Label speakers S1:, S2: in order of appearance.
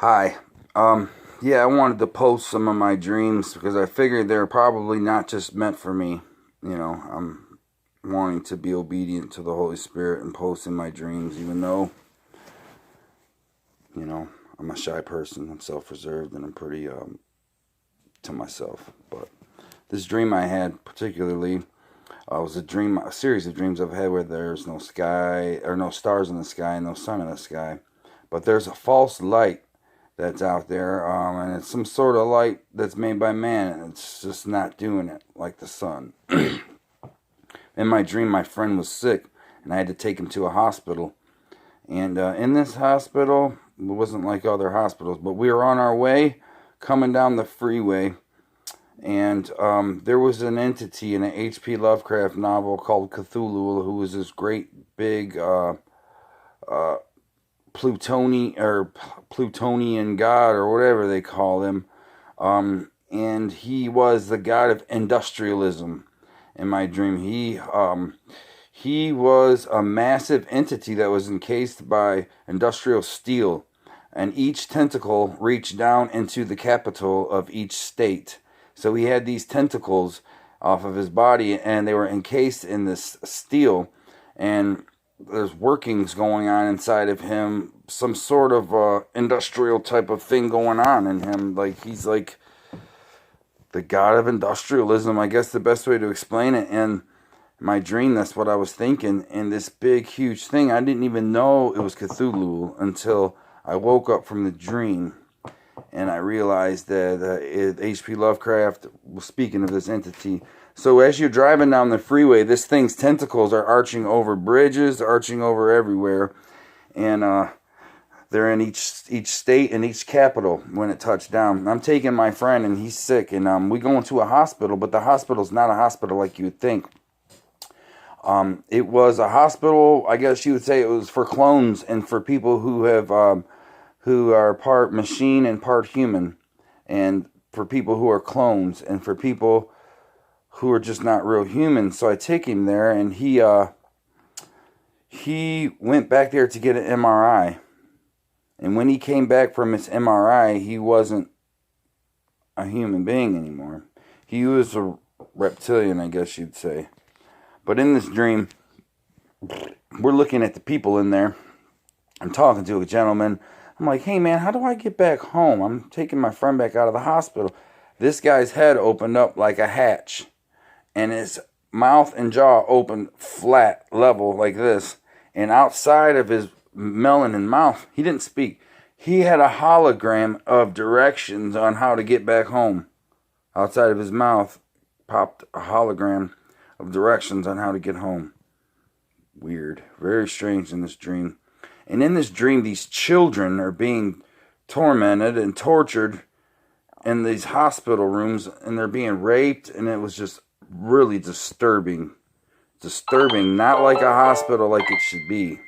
S1: Hi. Yeah, I wanted to post some of my dreams because I figured they're probably not just meant for me. I'm wanting to be obedient to the Holy Spirit and posting my dreams, even though, I'm a shy person. I'm self-reserved and I'm pretty to myself. But this dream I had particularly was a series of dreams I've had where there's no sky or no stars in the sky and no sun in the sky, but there's a false light that's out there, and it's some sort of light that's made by man, and it's just not doing it like the sun. In my dream, my friend was sick, and I had to take him to a hospital. And in this hospital, it wasn't like other hospitals, but we were on our way coming down the freeway, and there was an entity in an H.P. Lovecraft novel called Cthulhu, who was this great big Plutonian god or whatever they call him, and he was the god of industrialism. In my dream, he was a massive entity that was encased by industrial steel, and each tentacle reached down into the capital of each state. So he had these tentacles off of his body, and they were encased in this steel, and there's workings going on inside of him, some sort of industrial type of thing going on in him. Like he's like the god of industrialism, I guess the best way to explain it. And my dream, that's what I was thinking. And this big, huge thing, I didn't even know it was Cthulhu until I woke up from the dream. And I realized that H.P. Lovecraft was speaking of this entity. So as you're driving down the freeway, this thing's tentacles are arching over bridges, arching over everywhere. And they're in each state and each capital when it touched down. I'm taking my friend, and he's sick. And we go into a hospital, but the hospital's not a hospital like you would think. It was a hospital, I guess you would say it was for clones and for people who are part machine and part human, and for people who are clones, and for people who are just not real humans. So I take him there, and he went back there to get an MRI. And when he came back from his MRI, he wasn't a human being anymore. He was a reptilian, I guess you'd say. But in this dream, we're looking at the people in there. I'm talking to a gentleman. I'm like, hey man, how do I get back home? I'm taking my friend back out of the hospital. This guy's head opened up like a hatch, and his mouth and jaw opened flat, level like this. And outside of his melon and mouth, he didn't speak. He had a hologram of directions on how to get back home. Outside of his mouth popped a hologram of directions on how to get home. Weird. Very strange in this dream. And in this dream, these children are being tormented and tortured in these hospital rooms, and they're being raped, and it was just really disturbing. Disturbing, not like a hospital like it should be.